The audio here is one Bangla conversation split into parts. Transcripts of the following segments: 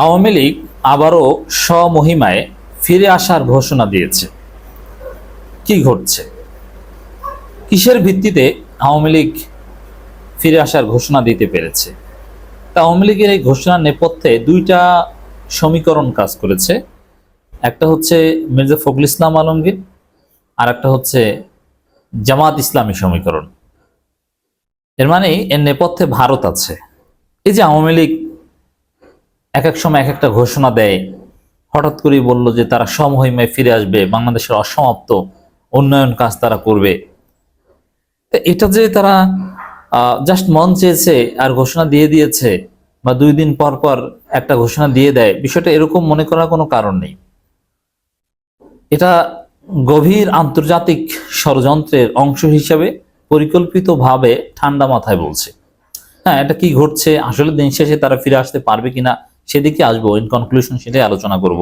আওয়ামী লীগ আবারও স্বমহিমায় ফিরে আসার ঘোষণা দিয়েছে। কি ঘটছে? কিসের ভিত্তিতে আওয়ামী লীগ ফিরে আসার ঘোষণা দিতে পেরেছে? আওয়ামী লীগের এই ঘোষণার নেপথ্যে দুইটা সমীকরণ কাজ করেছে। একটা হচ্ছে মির্জা ফখরুল ইসলাম আলমগীর, আর একটা হচ্ছে জামাত ইসলামী সমীকরণ। এর মানে এর নেপথ্যে ভারত আছে। এই যে আওয়ামী লীগ এক এক সময় এক একটা ঘোষণা দেয়, হঠাৎ করেই বলল যে তারা সমমহিমায় ফিরে আসবে, বাংলাদেশের অসমাপ্ত উন্নয়ন কাজ তারা করবে। এটা যে তারা জাস্ট মন চেয়েছে আর ঘোষণা দিয়ে দিয়েছে, বা 2 দিন পর পর একটা ঘোষণা দিয়ে দেয়, বিষয়টা এরকম মনে করার কোনো কারণ নেই। এটা গভীর আন্তর্জাতিক ষড়যন্ত্রের অংশ হিসাবে পরিকল্পিতভাবে ঠান্ডা মাথায় বলছে। হ্যাঁ, এটা কি ঘটছে আসলে, দিন শেষে তারা ফিরে আসতে পারবে কিনা সেদিকে আসবো, ইন কনক্লুশন সেটাই আলোচনা করব।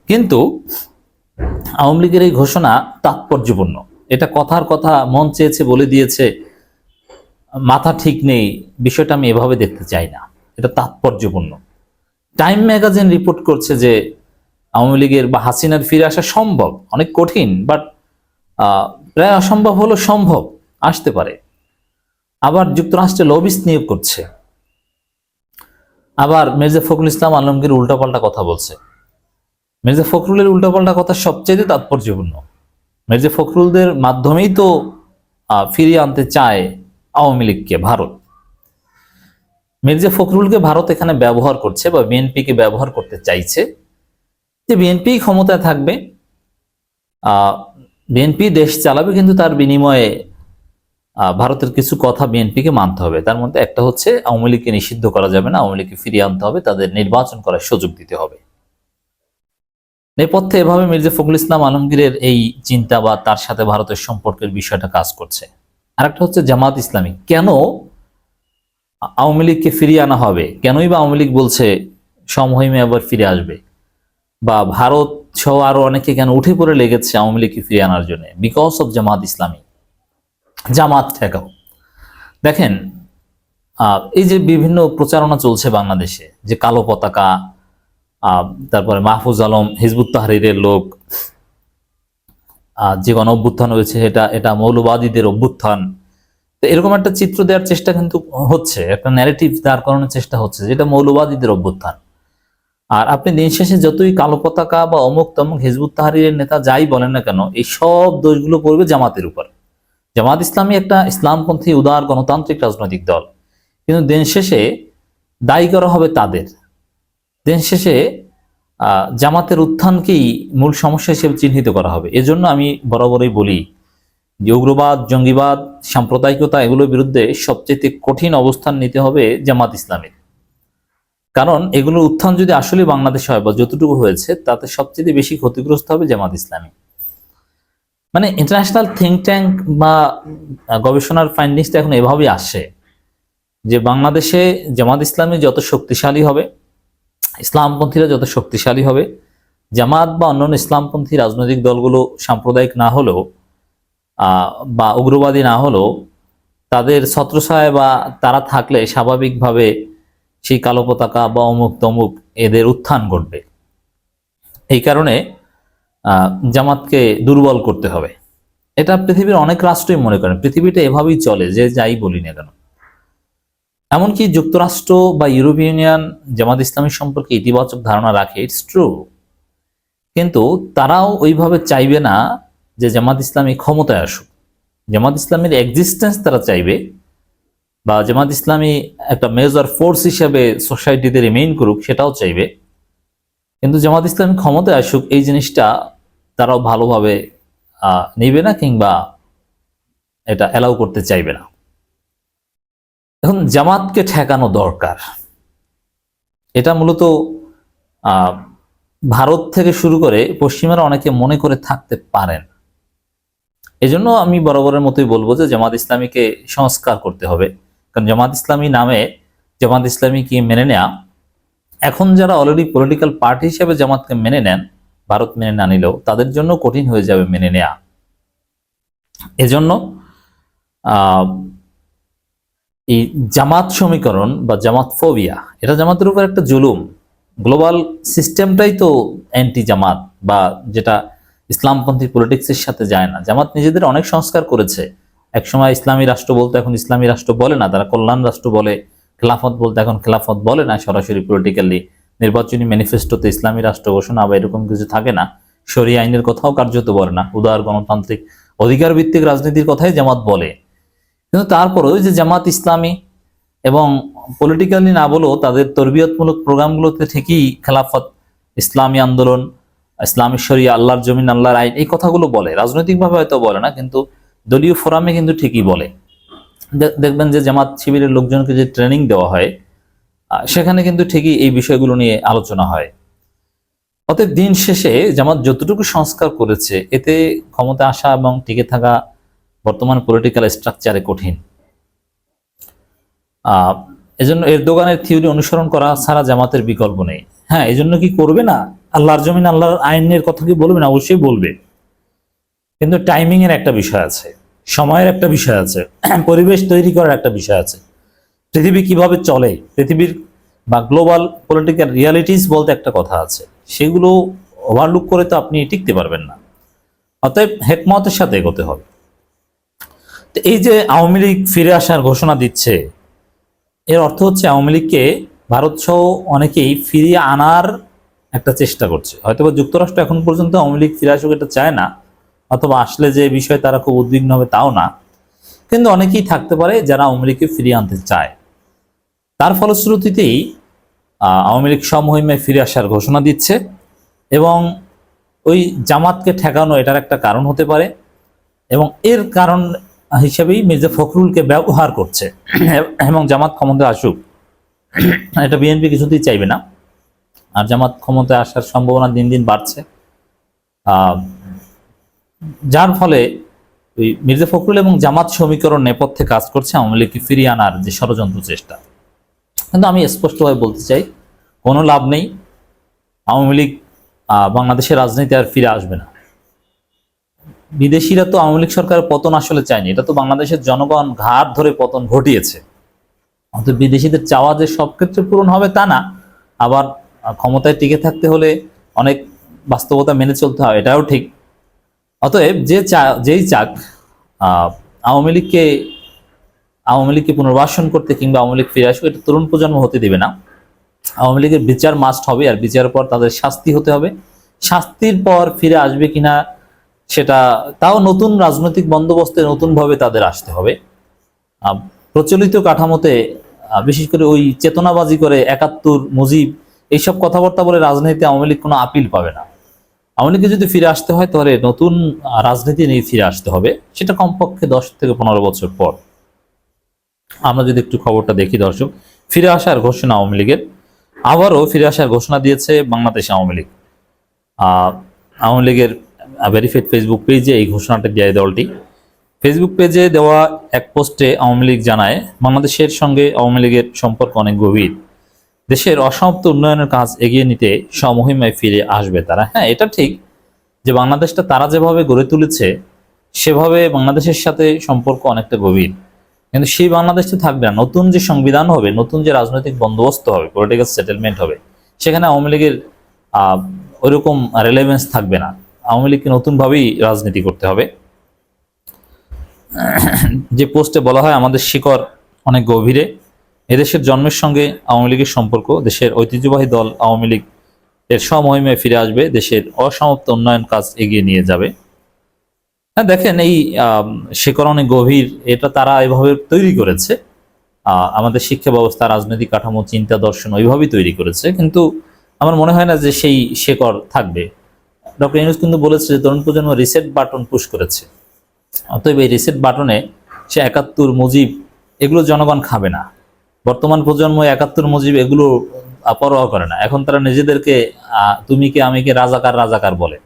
কিন্তু আওয়ামী লীগের এই ঘোষণা তাৎপর্যপূর্ণ। এটা কথার কথা, মন চেয়েছে বলে দিয়েছে, মাথা ঠিক নেই, বিষয়টা আমি এভাবে দেখতে চাই না। এটা তাৎপর্যপূর্ণ। টাইম ম্যাগাজিন রিপোর্ট করছে যে আওয়ামী লীগের বা হাসিনার ফিরে আসা সম্ভব, অনেক কঠিন, বাট প্রায় অসম্ভব হলো সম্ভব, আসতে পারে। আবার যুক্তরাষ্ট্রে লবিস্ট নিয়োগ করছে। আবার মির্জা ফখরুল ইসলাম আলমগীর উল্টাপাল্টা কথা বলছে। মির্জা ফখরুলের উল্টাপাল্টা কথা সবচেয়ে তাৎপর্যপূর্ণ। মির্জা ফখরুলদের মাধ্যমেই তো ফিরিয়ে আনতে চায় আওয়ামী লীগকে ভারত। মির্জা ফখরুলকে ভারত এখানে ব্যবহার করছে, বা বিএনপিকে ব্যবহার করতে চাইছে, যে বিএনপি ক্ষমতায় থাকবে, বিএনপি দেশ চালাবে, কিন্তু তার বিনিময়ে ভারতের কিছু কথা বিএনপিকে মানতে হবে। তার মধ্যে একটা হচ্ছে আওয়ামী লীগকে নিষিদ্ধ করা যাবে না, আওয়ামী লীগকে ফিরিয়ে আনতে হবে, তাদের নির্বাচন করার সুযোগ দিতে হবে। নেপথ্যে এভাবে মির্জা ফখরুল ইসলাম আলমগীরের এই চিন্তা বা তার সাথে ভারতের সম্পর্কের বিষয়টা কাজ করছে। আরেকটা হচ্ছে জামাত ইসলামী। কেন আওয়ামী লীগকে ফিরিয়ে আনা হবে? কেনই বা আওয়ামী লীগ বলছে সমমহিমে আবার ফিরে আসবে? বা ভারত সহ আরো অনেকে কেন উঠে পড়ে লেগেছে আওয়ামী লীগকে ফিরিয়ে আনার জন্য? Because of Jamaat Islami. জামাত ঠেকাও। দেখেন, এই যে বিভিন্ন প্রচারণা চলছে বাংলাদেশে, যে কালো পতাকা, তারপরে মাহফুজ আলম হিজবুত তাহরীরের লোক, যে গণ অভ্যুত্থান হয়েছে এটা মৌলবাদীদের অভ্যুত্থান, তো এরকম একটা চিত্র দেওয়ার চেষ্টা কিন্তু হচ্ছে, একটা ন্যারেটিভ দাঁড় করানোর চেষ্টা হচ্ছে যেটা মৌলবাদীদের অভ্যুত্থান। আর আপনি দিন শেষে যতই কালো পতাকা বা অমুক তমুক হিজবুত তাহরীরের নেতা যাই বলেন না কেন, এই সব দোষগুলো পড়বে জামাতের উপর। জামাত ইসলামী একটা ইসলামপন্থী উদার গণতান্ত্রিক রাজনৈতিক দল, কিন্তু দিন শেষে দায়ী করা হবে তাদের। দিন শেষে জামাতের উত্থানকেই মূল সমস্যা হিসেবে চিহ্নিত করা হবে। এজন্য আমি বরাবরই বলি যে উগ্রবাদ, জঙ্গিবাদ, সাম্প্রদায়িকতা, এগুলোর বিরুদ্ধে সবচেয়ে কঠিন অবস্থান নিতে হবে জামাত ইসলামের। কারণ এগুলোর উত্থান যদি আসলে বাংলাদেশে হয় বা যতটুকু হয়েছে, তাতে সবচেয়ে বেশি ক্ষতিগ্রস্ত হবে জামাত ইসলামী। মানে ইন্টারন্যাশনাল থিঙ্ক ট্যাঙ্ক বা গবেষণার ফাইন্ডিংসটা এখন এভাবেই আসে যে বাংলাদেশে জামাত ইসলামী যত শক্তিশালী হবে, ইসলামপন্থীরা যত শক্তিশালী হবে, জামাত বা অন্যান্য ইসলামপন্থী রাজনৈতিক দলগুলো সাম্প্রদায়িক না হলেও বা উগ্রবাদী না হলেও, তাদের ছত্রছায়া বা তারা থাকলে স্বাভাবিকভাবে সেই কালো পতাকা বা অমুক তমুক এদের উত্থান ঘটবে। এই কারণে জামাতকে দুর্বল করতে হবে। এটা পৃথিবীর অনেক রাষ্ট্রই মনে করেন, পৃথিবীটা এভাবেই চলে, যে যাই বলি না কেন। এমনকি যুক্তরাষ্ট্র বা ইউরোপীয় ইউনিয়ন জামাত ইসলামী সম্পর্কে ইতিবাচক ধারণা রাখে, ইটস ট্রু, কিন্তু তারাও ওইভাবে চাইবে না যে জামাত ইসলামী ক্ষমতায় আসুক। জামাত ইসলামীর এক্সিস্টেন্স তারা চাইবে, বা জামাত ইসলামী একটা মেজর ফোর্স হিসেবে সোসাইটিতে রিমেইন করুক, সেটাও চাইবে। কিন্তু জামাত ইসলামী ক্ষমতায় আসুক, এই জিনিসটা তারাও ভালোভাবে নিবে না, কিংবা এটা অ্যালাউ করতে চাইবে না। এখন জামাতকে ঠেকানো দরকার। এটা মূলত ভারত থেকে শুরু করে পশ্চিমারা অনেকে মনে করে থাকতে পারেন। এজন্য আমি বরাবরের মতোই বলবো যে জামাত ইসলামীকে সংস্কার করতে হবে। কারণ জামাত ইসলামী নামে জামাত ইসলামীকে মেনে নেয়া, এখন যারা অলরেডি পলিটিক্যাল পার্টি হিসেবে জামাতকে মেনে নেন, ভারত মেনে না নিলেও তাদের জন্য কঠিন হয়ে যাবে মেনে নেয়া। এজন্য এই জামাত সমীকরণ বা জামাত ফোবিয়া, এটা জামাতের উপর একটা জুলুম। গ্লোবাল সিস্টেমটাই তো অ্যান্টি জামাত, বা যেটা ইসলামপন্থী পলিটিক্সের সাথে যায় না। জামাত নিজেদের অনেক সংস্কার করেছে, একসময় ইসলামী রাষ্ট্র বলতে এখন ইসলামী রাষ্ট্র বলে না, তারা কল্যাণ রাষ্ট্র বলে। খেলাফত বলতে এখন খেলাফত বলে না সরাসরি পলিটিক্যালি। নির্বাচনী ম্যানিফেস্টোতে ইসলামী রাষ্ট্র ঘোষণা বা এরকম কিছু থাকে না। শরিয়া আইনের কথাও কার্যত বলে না, উদার গণতান্ত্রিক অধিকার ভিত্তিক রাজনীতির কথাই জামাত বলে। কিন্তু তারপরে ওই যে জামাত ইসলামী এবং পলিটিক্যালি না বলেও তাদের তরবিয়তমূলক প্রোগ্রামগুলোতে ঠিকই খেলাফত, ইসলামী আন্দোলন, ইসলামী শরিয়া, আল্লাহর জমিন, আল্লাহর আইন, এই কথাগুলো বলে। রাজনৈতিকভাবে হয়তো বলে না, কিন্তু দলীয় ফোরামে কিন্তু ঠিকই বলে। দেখবেন যে জামাত শিবিরের লোকজনকে যে ট্রেনিং দেওয়া হয়, সেখানে কিন্তু ঠিকই এই বিষয়গুলো নিয়ে আলোচনা হয়। অতএব দিন শেষে জামাত যতটুকু সংস্কার করেছে, এতে ক্ষমতা আসা এবং টিকে থাকা বর্তমান পলিটিক্যাল স্ট্রাকচারে কঠিন। এজন্য এরদোগানের থিওরি অনুসরণ করা ছাড়া জামাতের বিকল্প নেই। হ্যাঁ, এজন্য কি করবে না? আল্লাহর জমিন, আল্লাহর আইনের কথা কি বলবে না? অবশ্যই বলবে, কিন্তু টাইমিং এর একটা বিষয় আছে, সময়ের একটা বিষয় আছে, পরিবেশ তৈরি করার একটা বিষয় আছে। পৃথিবী কিভাবে চলে, পৃথিবীর বা গ্লোবাল পলিটিক্যাল রিয়ালিটিস বলতে একটা কথা আছে, সেগুলো ওভারলুক করে তো আপনি টিকতে পারবেন না। অতএব হেকমতের সাথে এগোতে হবে। তো এই যে আওয়ামী লীগ ফিরে আসার ঘোষণা দিচ্ছে, এর অর্থ হচ্ছে আওয়ামী লীগকে ভারত সহ অনেকেই ফিরিয়ে আনার একটা চেষ্টা করছে। হয়তোবা যুক্তরাষ্ট্র এখন পর্যন্ত আওয়ামী লীগ ফিরে আসুক এটা চায় না, অথবা আসলে যে বিষয়ে তারা খুব উদ্বিগ্ন হবে তাও না, কিন্তু অনেকেই থাকতে পারে যারা আওয়ামী লীগকে ফিরিয়ে আনতে চায়। তার ফলশ্রুতিতেই আওয়ামী লীগ সমহিমায় ফিরে আসার ঘোষণা দিচ্ছে, এবং ওই জামাতকে ঠেকানো এটার একটা কারণ হতে পারে, এবং এর কারণ হিসেবেই মির্জা ফখরুলকে ব্যবহার করছে। এবং জামাত ক্ষমতায় আসুক, এটা বিএনপি কিছুতেই চাইবে না। আর জামাত ক্ষমতায় আসার সম্ভাবনা দিন দিন বাড়ছে, যার ফলে ওই মির্জা ফখরুল এবং জামাত সমীকরণ নেপথ্যে কাজ করছে আওয়ামী লীগকে ফিরিয়ে আনার যে ষড়যন্ত্র চেষ্টা। কিন্তু আমি স্পষ্টভাবে বলতে চাই, কোনো লাভ নেই। আওয়ামী লীগ বাংলাদেশের রাজনীতি আর ফিরে আসবে না। বিদেশিরা তো আওয়ামী লীগ সরকারের পতন আসলে চায়নি, এটা তো বাংলাদেশের জনগণ ঘাট ধরে পতন ঘটিয়েছে। অর্থাৎ বিদেশিদের চাওয়া যে সব ক্ষেত্রে পূরণ হবে তা না, আবার ক্ষমতায় টিকে থাকতে হলে অনেক বাস্তবতা মেনে চলতে হয়, এটাও ঠিক। অতএব যেই চাক আওয়ামী লীগকে পুনর্বাসন করতে কিংবা আওয়ামী লীগ ফিরে আসুক, এটা তরুণ প্রজন্ম হতে দিবে না। আওয়ামী লীগের বিচার মাস্ট হবে, আর বিচারের পর তাদের শাস্তি হতে হবে। শাস্তির পর ফিরে আসবে কিনা সেটা তাও নতুন রাজনৈতিক বন্দোবস্তে নতুনভাবে তাদের আসতে হবে। প্রচলিত কাঠামোতে বিশেষ করে ওই চেতনাবাজি করে ৭১ মুজিব এইসব কথাবার্তা বলে রাজনীতিতে আওয়ামী লীগ কোনো আপিল পাবে না। আওয়ামী লীগকে যদি ফিরে আসতে হয় তাহলে নতুন রাজনীতি নিয়ে ফিরে আসতে হবে, সেটা কমপক্ষে 10 থেকে 15 বছর পর। আমরা যদি একটু খবরটা দেখি দর্শক, ফিরে আসার ঘোষণা আওয়ামী লীগের, আবারও ফিরে আসার ঘোষণা দিয়েছে বাংলাদেশ আওয়ামী লীগ। আওয়ামী লীগের ভেরিফাইড ফেসবুক পেজে এই ঘোষণাটা দেয় দলটি। ফেসবুক পেজে দেওয়া এক পোস্টে আওয়ামী লীগ জানায়, বাংলাদেশের সঙ্গে আওয়ামী লীগের সম্পর্ক অনেক গভীর, দেশের অসমাপ্ত উন্নয়নের কাজ এগিয়ে নিতে সমহিমায় ফিরে আসবে তারা। হ্যাঁ, এটা ঠিক যে বাংলাদেশটা তারা যেভাবে গড়ে তুলেছে সেভাবে বাংলাদেশের সাথে সম্পর্ক অনেকটা গভীর, কিন্তু সেই বাংলাদেশটা থাকবে না। নতুন যে সংবিধান হবে, নতুন যে রাজনৈতিক বন্দোবস্ত হবে, পলিটিক্যাল সেটেলমেন্ট হবে, সেখানে আওয়ামী লীগের ওইরকম রেলেভেন্স থাকবে না। আওয়ামী লীগকে নতুনভাবেই রাজনীতি করতে হবে। যে পোস্টে বলা হয়, আমাদের শিকড় অনেক গভীরে, এদেশের জন্মের সঙ্গে আওয়ামী লীগের সম্পর্ক, দেশের ঐতিহ্যবাহী দল আওয়ামী লীগ এর সমহিমায় ফিরে আসবে, দেশের অসমাপ্ত উন্নয়ন কাজ এগিয়ে নিয়ে যাবে। হ্যাঁ, দেখেন এই শিকড় অনেক গভীর, এটা তারা এভাবে তৈরি করেছে। আমাদের শিক্ষা ব্যবস্থা, রাজনৈতিক কাঠামো, চিন্তা দর্শন ওইভাবেই তৈরি করেছে, কিন্তু আমার মনে হয় না যে সেই শিকড় থাকবে। ডক্টর ইউনূস কিন্তু বলেছে যে তরুণ প্রজন্ম রিসেট বাটন পুশ করেছে। অতএব এই রিসেট বাটনে সে ৭১ মুজিব এগুলো জনগণ খাবে না। বর্তমান প্রজন্ম ৭১ মুজিব এগুলো পরোয়া করে না। এখন তারা নিজেদেরকে তুমি কে আমি কে, রাজাকার রাজাকার বলে।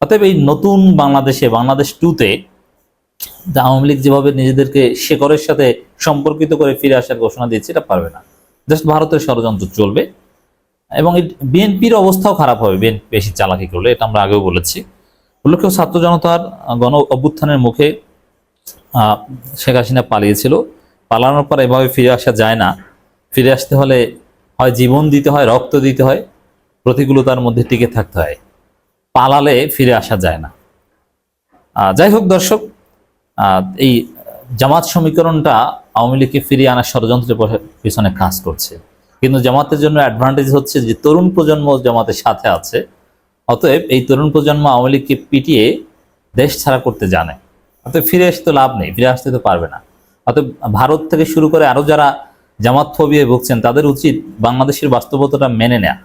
অতএব এই নতুন বাংলাদেশে, বাংলাদেশ 2-তে আওয়ামী লীগ যেভাবে নিজেদেরকে শেকড়ের সাথে সম্পর্কিত করে ফিরে আসার ঘোষণা দিয়েছে, এটা পারবে না। জাস্ট ভারতের ষড়যন্ত্র চলবে, এবং বিএনপির অবস্থাও খারাপ হবে বিএনপি বেশি চালাকি করলে, এটা আমরা আগেও বলেছি। উল্লেখ্য, ছাত্র জনতার গণ অভ্যুত্থানের মুখে শেখ হাসিনা পালিয়েছিল। পালানোর পর এভাবে ফিরে আসা যায় না। ফিরে আসতে হলে হয় জীবন দিতে হয়, রক্ত দিতে হয়, প্রতিকূলতার মধ্যে টিকে থাকতে হয়, পালালে ফিরে আসা যায় না। যাই হোক দর্শক, এই জামাত সমীকরণটা আওয়ামী লীগকে ফিরিয়ে আনার ষড়যন্ত্রের পিছনে কাজ করছে। কিন্তু জামাতের জন্য অ্যাডভান্টেজ হচ্ছে যে তরুণ প্রজন্ম জামাতের সাথে আছে, অতএব এই তরুণ প্রজন্ম আওয়ামী লীগকে পিটিয়ে দেশ ছাড়া করতে জানে। অতএব ফিরে আসতে লাভ নেই, ফিরে আসতে তো পারবে না। অতএব ভারত থেকে শুরু করে আরো যারা জামাত ফোবিয়ায় ভুগছেন তাদের উচিত বাংলাদেশের বাস্তবতাটা মেনে নেয়া।